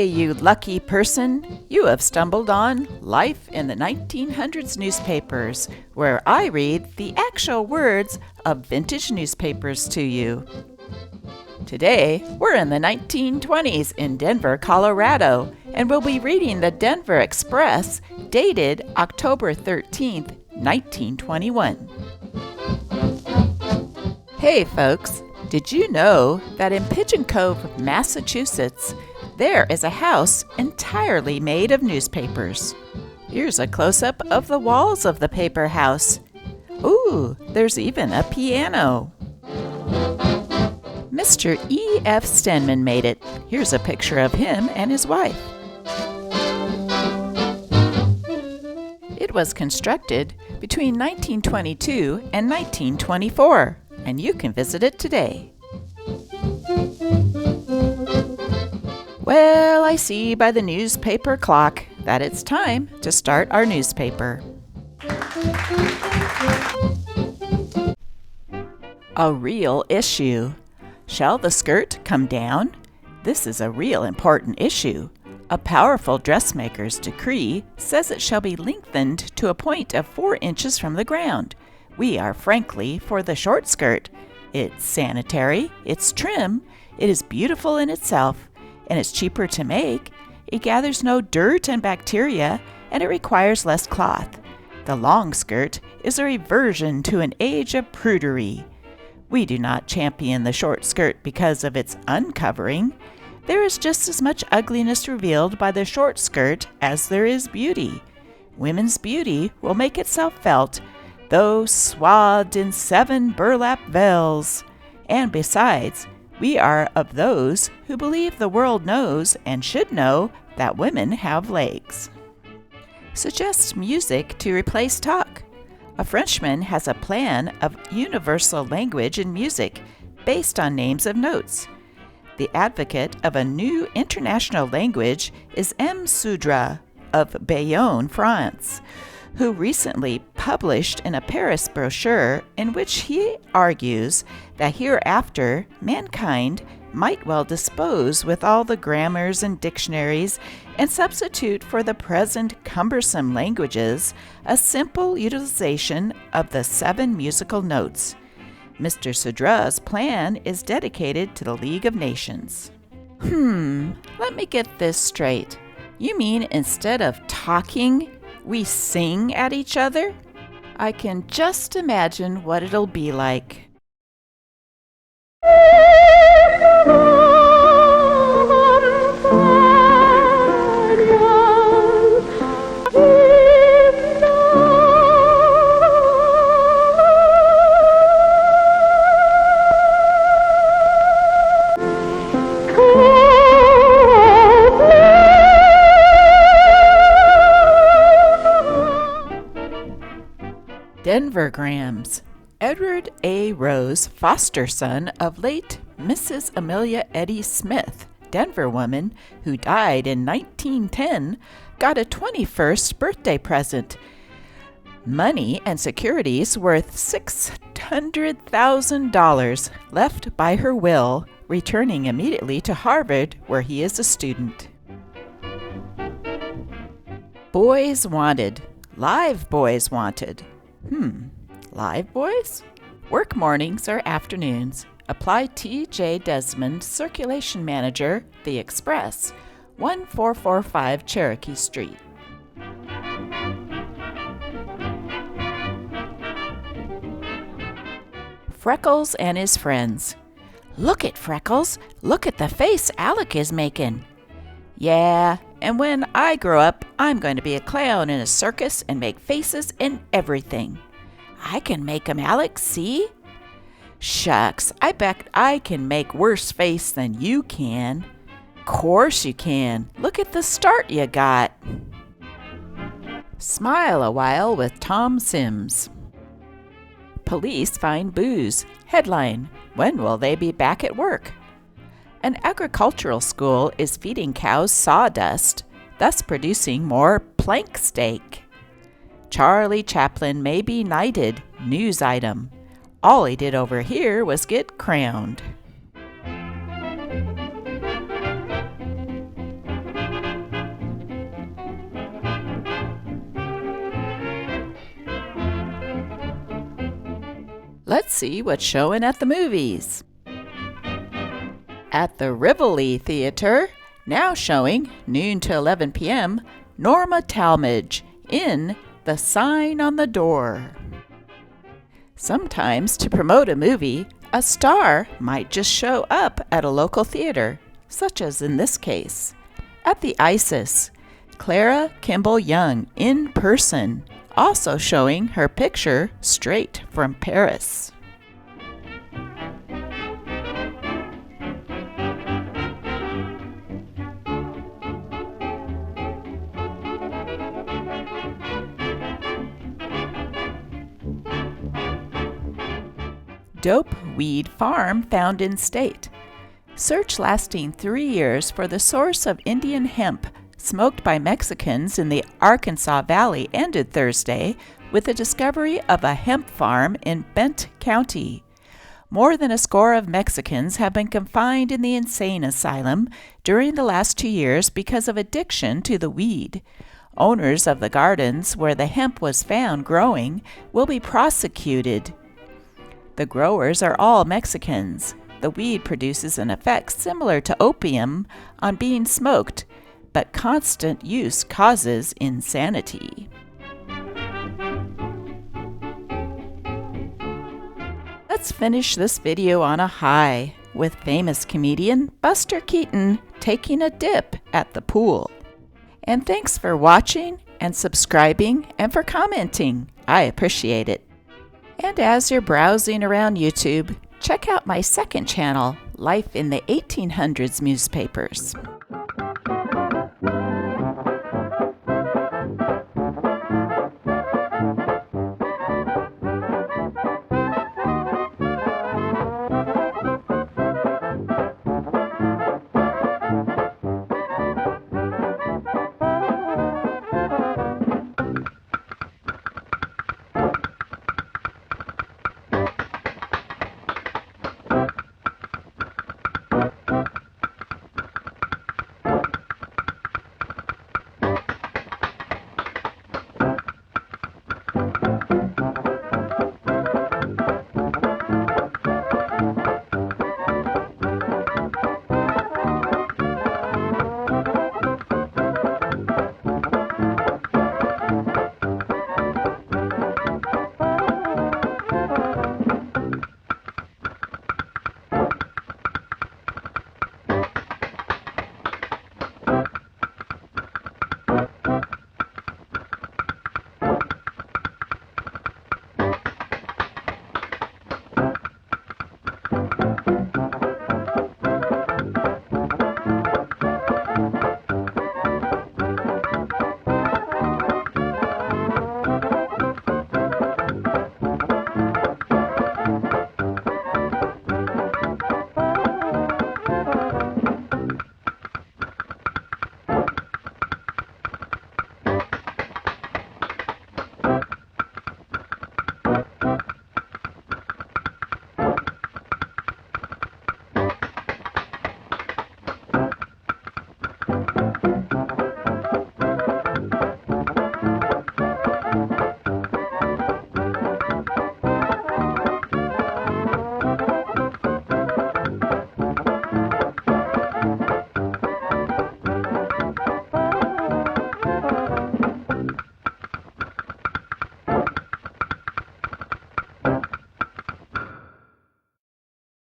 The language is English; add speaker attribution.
Speaker 1: Hey, you lucky person! You have stumbled on Life in the 1900s newspapers, where I read the actual words of vintage newspapers to you. Today, we're in the 1920s in Denver, Colorado, and we'll be reading the Denver Express, dated October 13th, 1921. Hey, folks! Did you know that in Pigeon Cove, Massachusetts, there is a house entirely made of newspapers? Here's a close-up of the walls of the paper house. Ooh, there's even a piano. Mr. E.F. Stenman made it. Here's a picture of him and his wife. It was constructed between 1922 and 1924, and you can visit it today. Well, I see by the newspaper clock that it's time to start our newspaper. A real issue. Shall the skirt come down? This is a real important issue. A powerful dressmaker's decree says it shall be lengthened to a point of 4 inches from the ground. We are frankly for the short skirt. It's sanitary, it's trim, it is beautiful in itself, and it's cheaper to make. It gathers no dirt and bacteria, and it requires less cloth. The long skirt is a reversion to an age of prudery. We do not champion the short skirt because of its uncovering. There is just as much ugliness revealed by the short skirt as there is beauty. Women's beauty will make itself felt, though swathed in 7 burlap veils. And besides, we are of those who believe the world knows and should know that women have legs. Suggest music to replace talk. A Frenchman has a plan of universal language in music based on names of notes. The advocate of a new international language is M. Soudra of Bayonne, France, who recently published in a Paris brochure in which he argues that hereafter mankind might well dispose with all the grammars and dictionaries and substitute for the present cumbersome languages a simple utilization of the 7 musical notes. Mr. Soudra's plan is dedicated to the League of Nations. Let me get this straight. You mean instead of talking, we sing at each other? I can just imagine what it'll be like. Denvergrams. Edward A. Rose, foster son of late Mrs. Amelia Eddy Smith, Denver woman who died in 1910, got a 21st birthday present. Money and securities worth $600,000 left by her will, returning immediately to Harvard, where he is a student. Boys wanted. Live boys wanted. Live boys? Work mornings or afternoons. Apply T.J. Desmond, Circulation Manager, The Express, 1445 Cherokee Street. Freckles and his friends. Look at Freckles. Look at the face Alec is making. Yeah, and when I grow up, I'm going to be a clown in a circus and make faces and everything. I can make 'em, Alex, see? Shucks, I bet I can make worse face than you can. Course you can. Look at the start you got. Smile a while with Tom Sims. Police find booze. Headline: When will they be back at work? An agricultural school is feeding cows sawdust, thus producing more plank steak. Charlie Chaplin may be knighted. News item. All he did over here was get crowned. Let's see what's showing at the movies. At the Rivoli Theater, now showing noon to 11 p.m., Norma Talmadge in The Sign on the Door. Sometimes to promote a movie, a star might just show up at a local theater, such as in this case. At the Isis, Clara Kimball Young in person, also showing her picture straight from Paris. Dope weed farm found in state. Search lasting 3 years for the source of Indian hemp smoked by Mexicans in the Arkansas Valley ended Thursday with the discovery of a hemp farm in Bent County. More than a score of Mexicans have been confined in the insane asylum during the last 2 years because of addiction to the weed. Owners of the gardens where the hemp was found growing will be prosecuted. The growers are all Mexicans. The weed produces an effect similar to opium on being smoked, but constant use causes insanity. Let's finish this video on a high with famous comedian Buster Keaton taking a dip at the pool. And thanks for watching and subscribing and for commenting. I appreciate it. And as you're browsing around YouTube, check out my second channel, Life in the 1800s Newspapers.